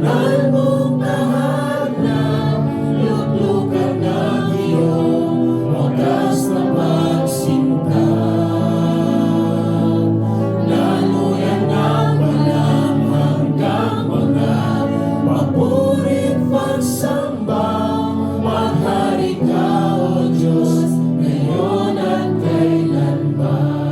mong tahanan, luklukan ng iyong wagas na pagsinta. Laluyan ng walang hanggang mga mapurit pagsamba. Maghari ka, O Diyos, ngayon at kailanman.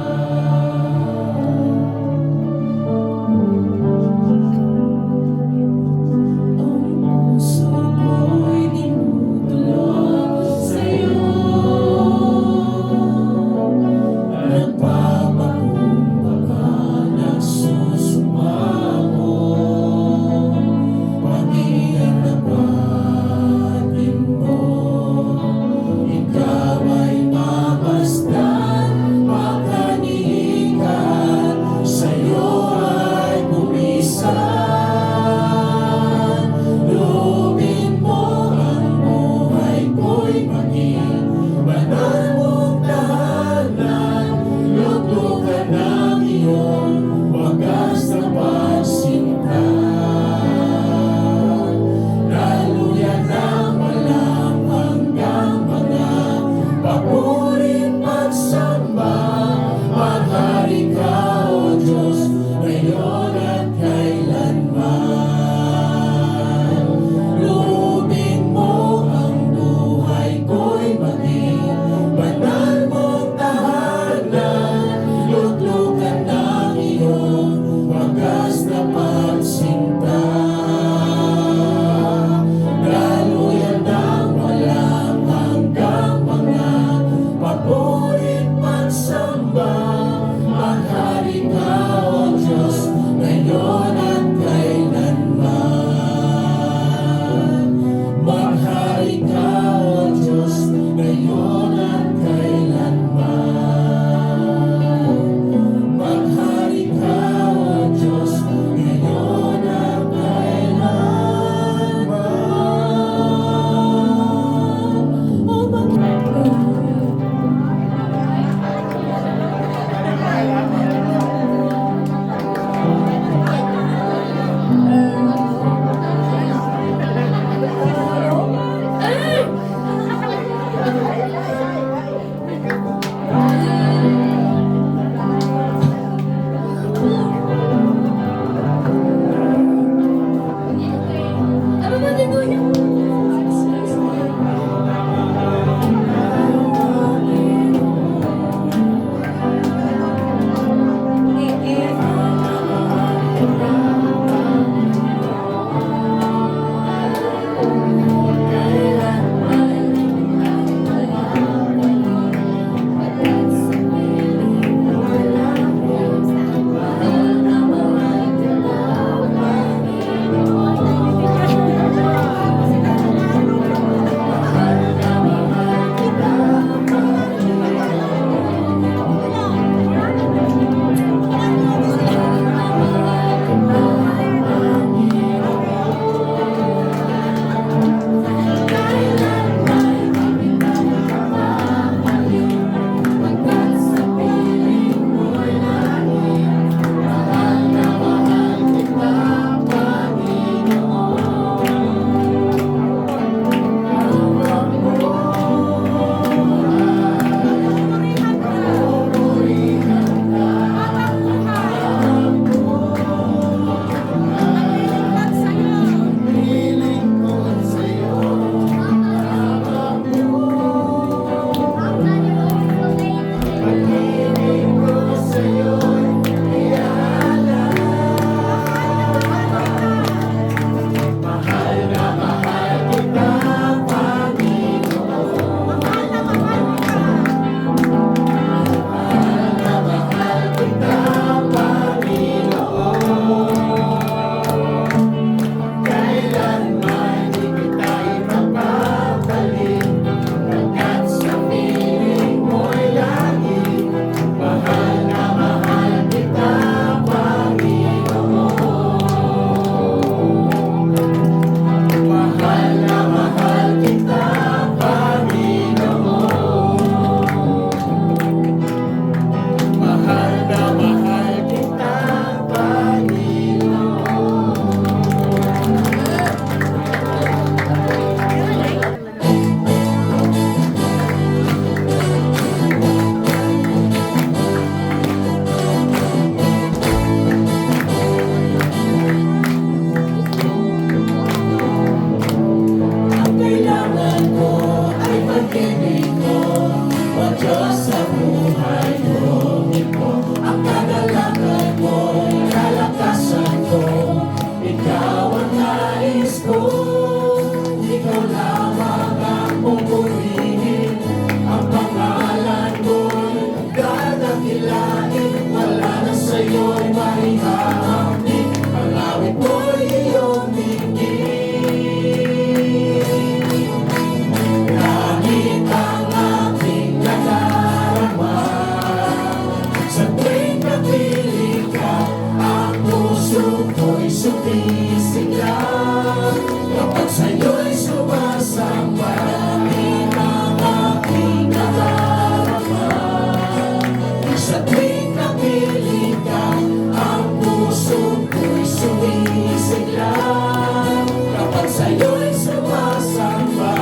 sa'yo'y sumasamba.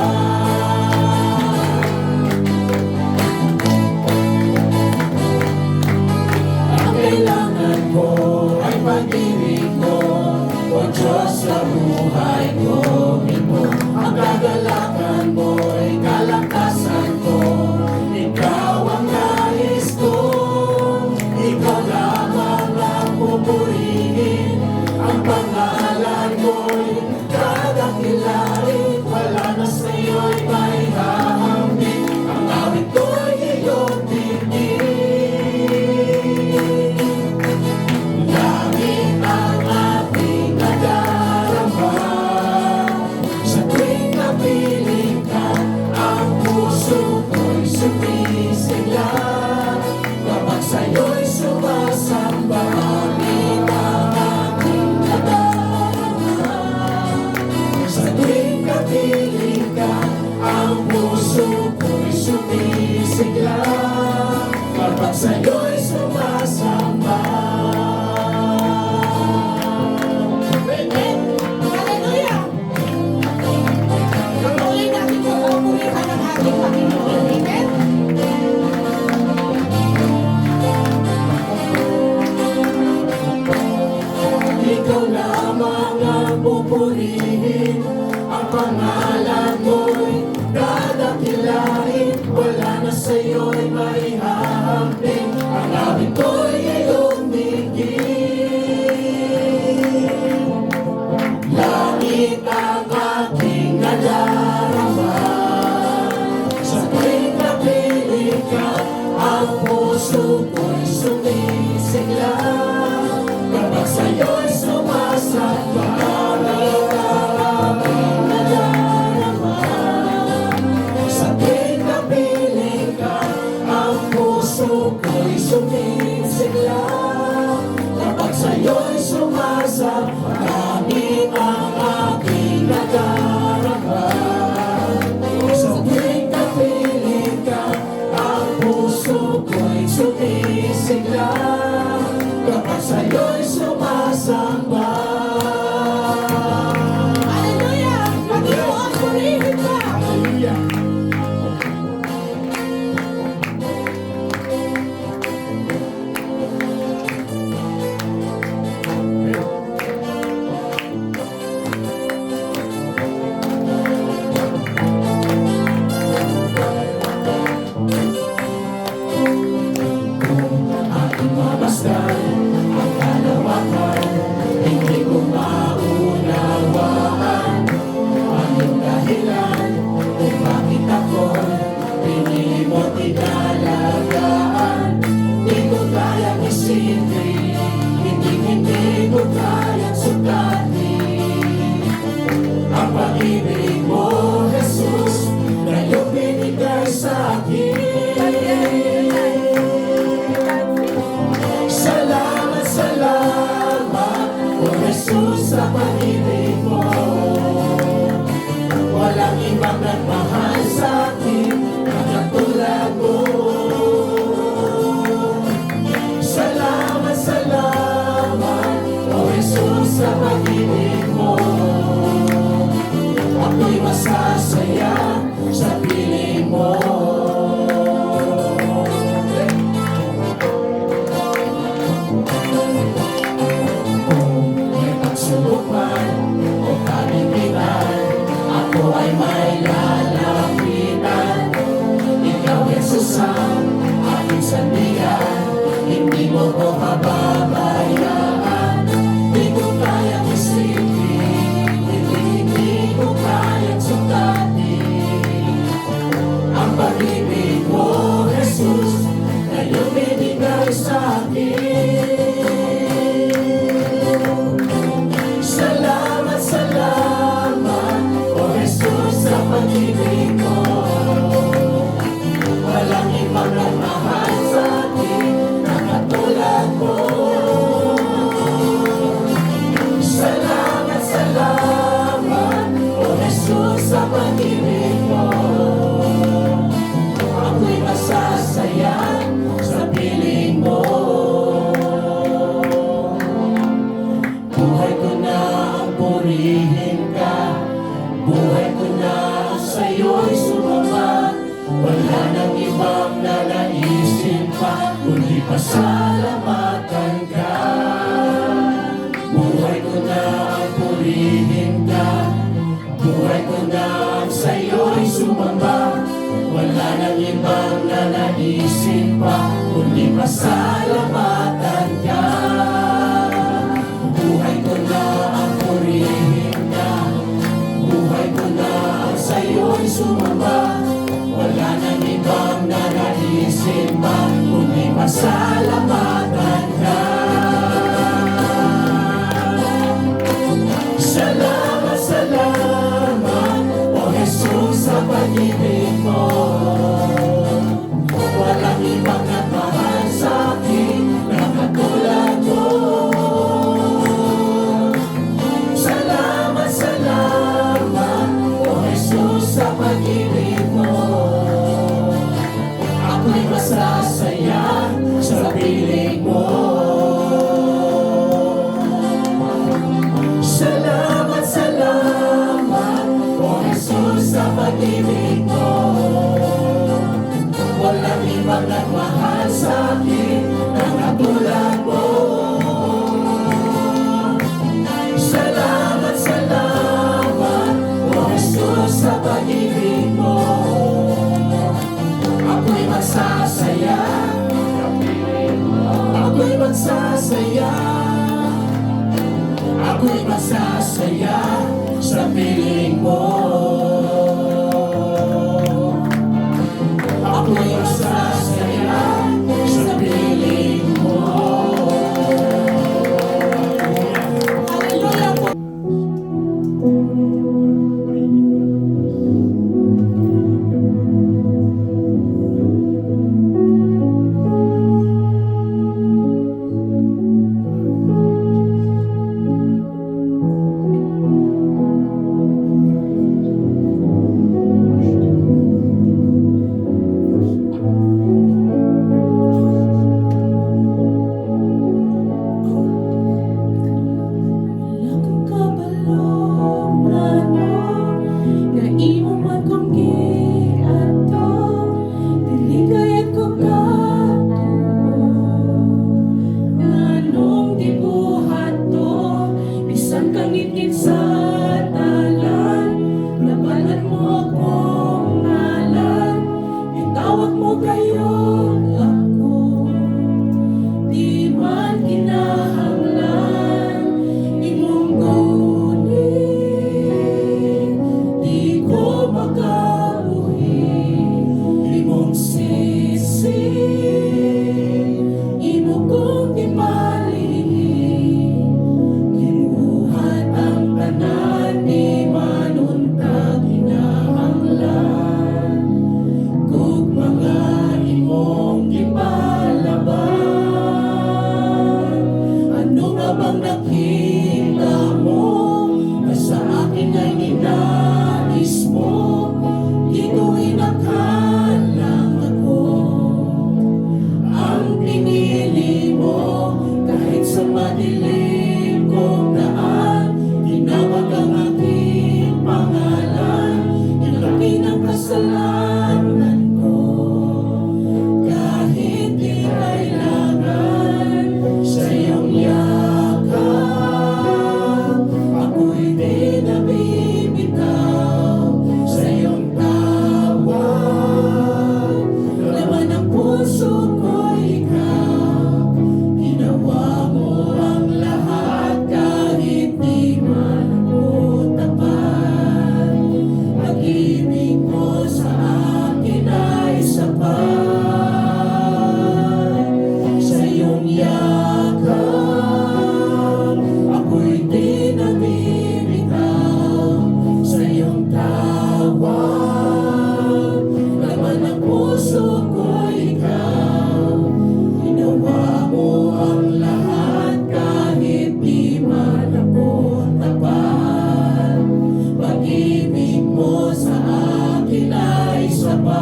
Ang kailangan ko ay pag-ibig mo, O Diyos sa buhay ko. Ang kagalakan mo ay kalakasan ko. Ikaw ang nais ko, ikaw lamang ang pupurihin. Ang pangalan mo'y dadakilain, wala na sa'yo'y may hahambing. Ang awit ko'y iyong tingin. Langit ang ating nadarama, sa tuwing napiling ka, ang puso ko'y sumisigla. Kapag sa'yo'y sumasamba, langit ang ating nadarama. Sa tuwing napiling ka, ang puso ko'y sumisigla. Kapag sa'yo'y sumasamba. Amen. Hallelujah. Patuloy natin po pupurihan ang ating Panginoon. Amen. Ikaw lamang ang pupurihin. Ang pangalan mo'y dadakilain, wala na sa'yo'y may hahambing. Ang awit ko'y iyong bigin. Langit ang aking nadarama, sa tuwing napiling ka, ang puso ko'y sumisigla. Kapag sa'yo'y sumasamba, langit ang aking nadarama. Sa tuwing napiling ka, ang puso ko'y sumisigla. Kapag sa'yo'y sumasamba, langit ang aking nadarama. Sa tuwing napiling ka, ang puso ko'y sumisigla. Kapag sa'yo'y sumasamba. Hallelujah. Panginoon, purihin ka. Hallelujah. Aking mamasdan ang kalawakan, hindi ko maunawaan ang iyong dahilan kung bakit ako'y pinili mo't inalagaan. Di ko kayang isipin, hindi ko kayang sukatin ang pag-ibig mo, Jesus, na iyong binigay sa akin. Salamat, salamat, O Jesus, sa pag-ibig mo. Walang ibang nagmahal sa akin na katulad mo. Salamat, salamat, O Jesus, sa pag-ibig mo. Ako'y masasaya sa piling mo. May pagsubok man o kalimpitan, ako ay may lalapitan. Ikaw, Jesus, ang aking sandigan, hindi mo ko pababayaan. Di ko kayang isipin, hindi ko kayang sukatin ang pag-ibig mo, Jesus, na iyong binigay sa akin. Salamat, salamat, O Jesus, sa pag-ibig mo. Walang ibang nagmahal sa akin na katulad mo. Salamat, salamat, O Jesus, sa pag-ibig mo. Ako'y masasaya sa piling mo. sa'yo'y sumamba. Wala nang ibang nanaisin pa, kundi pasalamatan ka. Buhay ko na ang purihin na, buhay ko na ang sa'yo'y sumamba. Wala nang ibang nanaisin pa, kundi pasalamatan ka. Salamat, salamat, O Jesus, sa pag-ibig mo. Walang ibang nagmahal sa'kin na katulad mo. Salamat, salamat, O Jesus, sa pag-ibig mo. Ako'y masasaya sa piling mo. Salamat, salamat, O Jesus, sa pag-ibig mo. Walang ibang nagmahal sa'kin na katulad mo. Salamat, salamat, O Jesus, sa pag-ibig mo. Ako'y magsasaya, ako'y magsasaya, ako'y masasaya sa piling mo. Ako'y masasaya sa piling mo. Hallelujah po. Walang kabalong ano, nga imo man kong giadto, dili kayat ko katuo. Nganong gibuhat to, bisan kang ngit sa talan, labanan mo akong ngalan, itawag mo kayo ako. Di man kinahanglan imong kunin, di ko makabuhi imong sisi, imo kong imalihin, gibuhat ang tanan, di manon ka kinahanglan, kung mga imong gipalaban. Ano nga bang nakita mo na sa akin ay ninais mo? Dito inakalang ako ang pinili mo, kahit sa madilim kong daan, tinawag ang aking pangalan. Nilaki ng kasalanan ko, kahit di kailangan sa iyong yakap, ako'y di nabibitaw sa iyong tawag. Laman ang puso ko ikaw, ginawa mo ang lahat, kahit di man ako tapat. Pag-ibig mo sa akin ay sapat. Sa iyong yakap, ako'y di nabibitaw sa iyong tawag. Laman ang puso ko ikaw, ginawa mo ang lahat, kahit di man ako tapat. Pag-ibig mo sa akin ay sapat.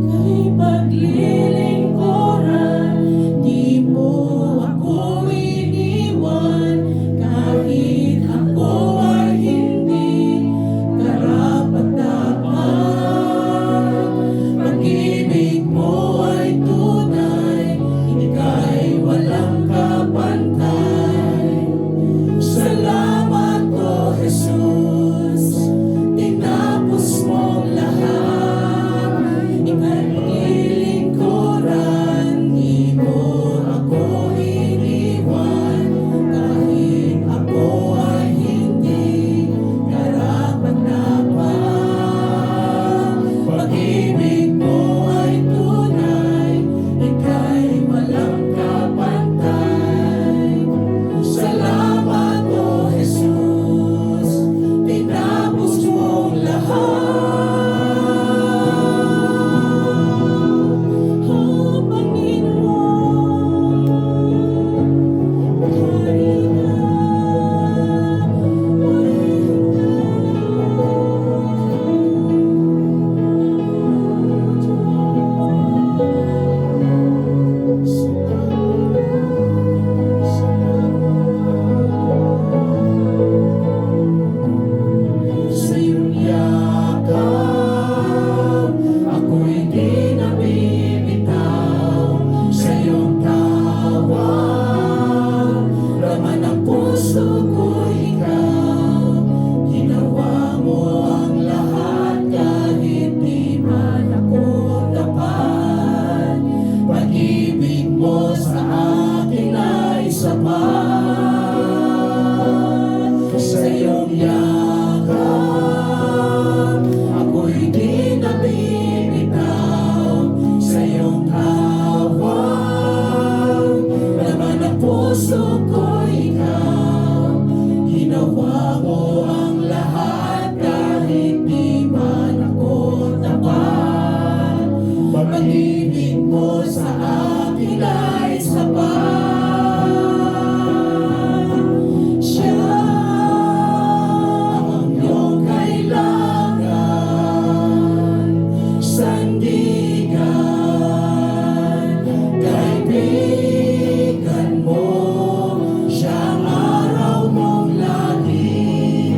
Kay paglilingkuran, di mo ako iniwan, kahit ako ay hindi karapat-dapat. Pag-ibig mo ay tunay, ika'y walang kapantay. Salamat, O Jesus. sa iyong yakap. Ako'y di na bibitaw sa iyong hawak. Laman ng puso ko ikaw, ginawa mo ang lahat kahit di man ako tapat. Pag-ibig mo sa akin ay sapat. Siya ang iyong kailangan, sandigan, kaibigan mo, siyang araw mong lagi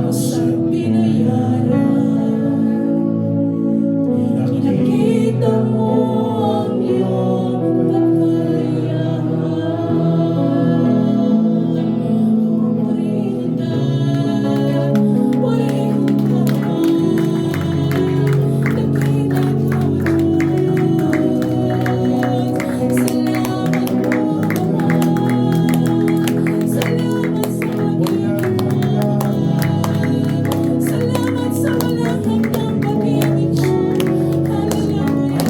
mo sa binayaran. Pinakita mo ang iyong kakayahan. Purihin ka, purihin ka. Nakita ko salamat po, salamat sa salamat sa walang hanggang pag-ibig mo. Hallelujah.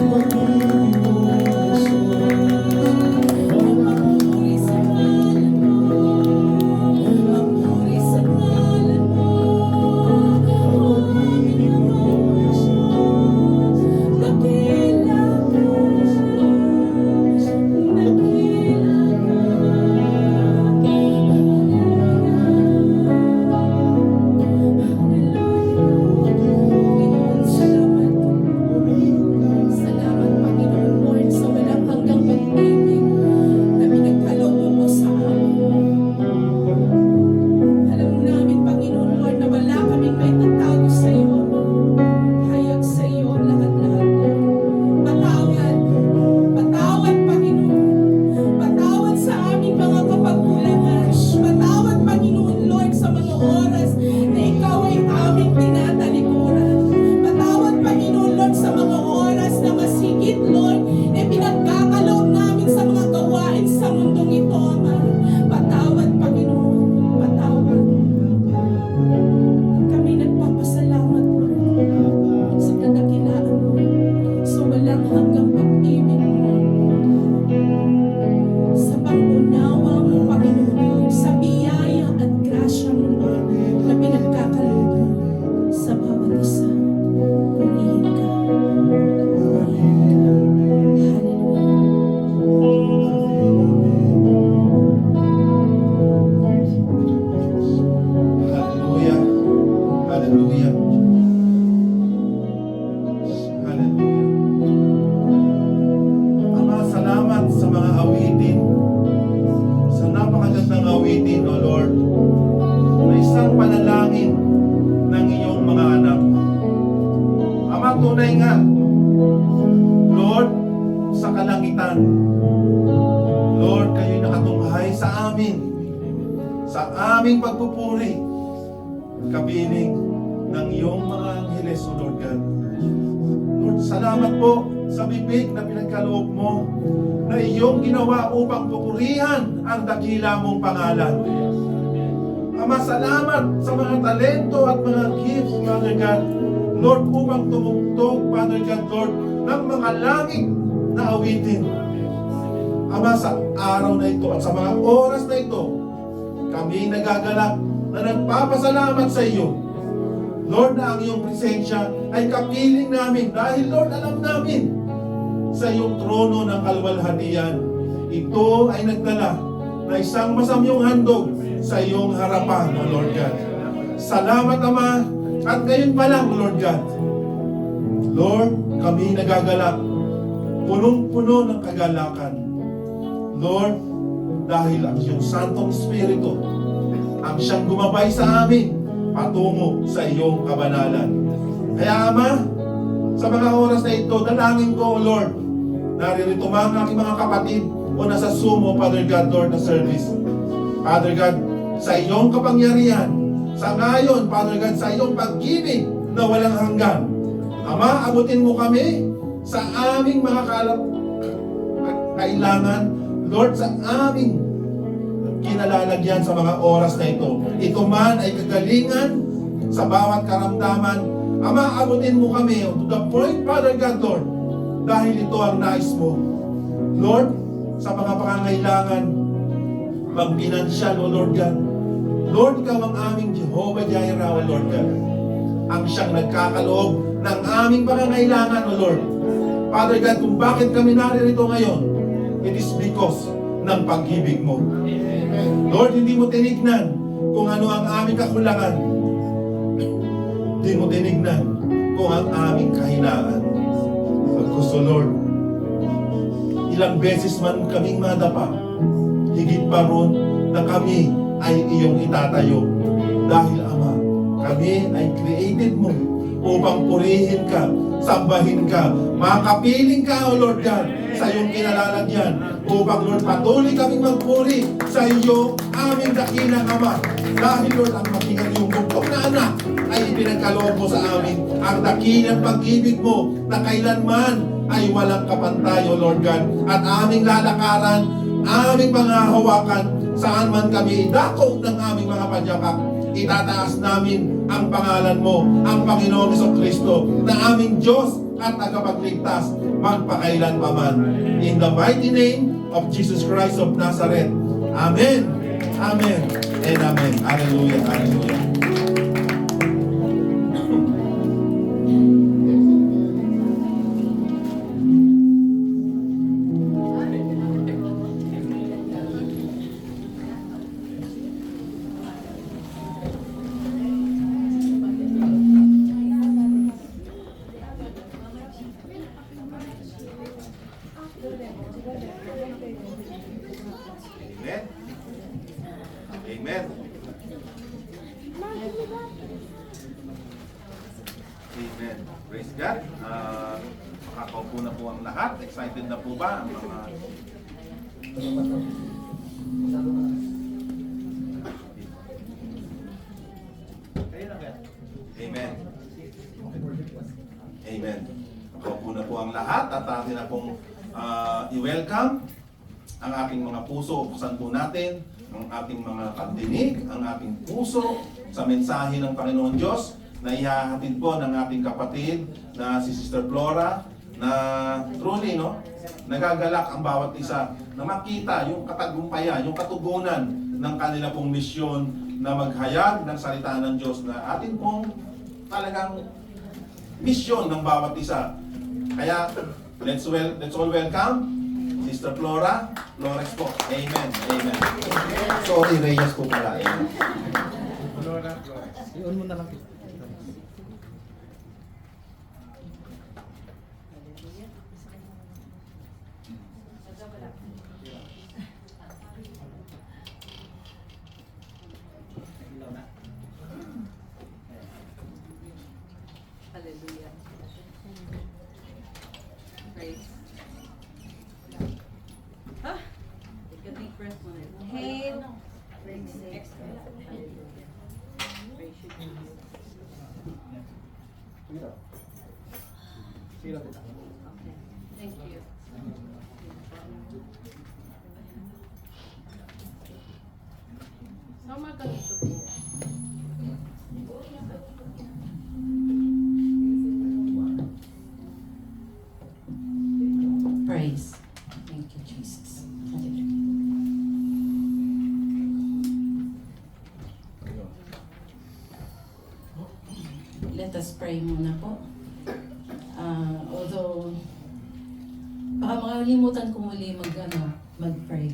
Papuri sa ngalan mo. Papuri sa ngalan mo. Dakila ka. Panginoon, salamat. Salamat, Panginoon Lord, sa walang hanggang pag-ibig na pinagkaloob mo sa amin. Alam namin, Panginoon Lord, na wala kaming may tatago sa iyo. Hayag sa iyo lahat-lahat. Patawad. Patawad, Panginoon. Patawad sa aming mga kapagkulangan. Patawad, Panginoon Lord, sa mga oras na ikaw ay aming tinatalikuran. Patawad, Panginoon Lord, sa mga oras na mas higit, Lord, na pinagkakaloob namin sa mga gawain sa mundong ito, Ama. Patawad, Panginoon. Patawad. At kami nagpapasalamat, Lord, sa kadakilaan mo, sa walang hanggang pag-ibig mo, sa pangunawa mo, Panginoon, sa biyaya at grasya mo, Lord, na pinagkakaloob mo sa bawat isa. Purihin ka. Purihin ka. Hallelujah. Hallelujah. Hallelujah. Hallelujah. Ama, salamat sa mga awitin. Sa napakagandang awitin, O Lord, na isang panalangin ng iyong mga anak. Ama, tunay nga, Lord, sa kalangitan, Lord, kayo'y nakatunghay sa amin, sa aming pagpupuri, kapiling ng iyong mga angheles, O Lord God. Lord, salamat po sa bibig na pinagkaloob mo na iyong ginawa upang pupurihan ang dakila mong pangalan. Ama, salamat sa mga talento at mga gifts, Father God, Lord, upang tumugtog, Father God, Lord, ng mga langit na awitin. Ama, sa araw na ito at sa mga oras na ito, kami nagagalak na nagpapasalamat sa iyo, Lord, na ang iyong presensya ay kapiling namin dahil, Lord, alam namin sa iyong trono ng kaluwalhatian, ito ay nagdala na isang masamyong handog sa iyong harapan, O Lord God. Salamat, Ama, at ngayon pa lang, Lord God, Lord, kami nagagalak, punong-puno ng kagalakan, Lord, dahil ang iyong Santong Espiritu ang siyang gumabay sa amin patungo sa iyong kabanalan. Kaya, Ama, sa mga oras na ito, dalangin ko, O Lord, naririto mga aking mga kapatid o nasa sumo, Father God, Lord, na service. Father God, sa iyong kapangyarihan, sa ngayon, Father God, sa iyong pag-ibig na walang hanggan. Ama, abutin mo kami sa aming mga kailangan, Lord, sa aming kinalalagyan sa mga oras na ito. Ito man ay kagalingan sa bawat karamdaman. Ama, abutin mo kami to the point, Father God, Lord, dahil ito ang nais mo. Lord, sa mga pangangailangan, pang-pinansyal, O Lord God. Lord, ikaw ang aming Jehovah Jireh, O Lord God. Ang siyang nagkakaloob ng aming pangangailangan, O Lord. Father God, kung bakit kami naririto ngayon, it is because ng pag-ibig mo. Lord, hindi mo tinignan kung ano ang aming kakulangan. Hindi mo tinignan kung ang aming kahinaan. Pagkusto, Lord, ilang beses man kaming madapa, higit pa ron na kami ay iyong itatayo. Dahil, Ama, kami ay created mo upang purihin ka, sambahin ka, makapiling ka, O Lord God, sa iyong kinalalagyan, upang Lord patuloy kaming magpuri sa iyo, aming dakilang Ama. Dahil Lord, ang makingang iyong bugtong na anak ay ipinagkaloob mo sa amin ang dakilang pag-ibig mo na kailanman ay walang kapantay, O Lord God, at aming lalakaran, aming mga hawakan, saan man kami idako ng aming mga padyakap, itataas namin ang pangalan mo, ang Panginoong Jesucristo, na aming Diyos at tagapagligtas magpakailan pa man. In the mighty name of Jesus Christ of Nazareth. Amen. Amen. And amen. Hallelujah. Hallelujah. Amen. Amen. Amen. Praise God. Makakaupo na po ang lahat. Excited na po ba ang mga... Amen. Amen. Makaupo na po ang lahat at atin na pong i-welcome ang ating mga puso. Buksan po natin ang ating mga pagdinig, ang ating puso sa mensahe ng Panginoon Diyos na ihahatid po ng ating kapatid na si Sister Flora, na truly, no, nagagalak ang bawat isa na makita yung katagumpayan, yung katugunan ng kanila pong misyon na maghayag ng salita ng Diyos na atin pong talagang misyon ng bawat isa. Kaya, let's all welcome Sister Flora Flores po. Amen. Amen. Sorry, Reyes po pala. Amen. Flora Flores. Iyon mo na lang. Hallelujah. Praise. Take a deep breath on it. Inhale. Exhale. Hallelujah. Praise you, Jesus. Okay. Thank you. Sama ka dito po. Praise. Thank you, Jesus. Hallelujah. Let us pray muna po. Although, baka makalimutan ko muli mag-pray.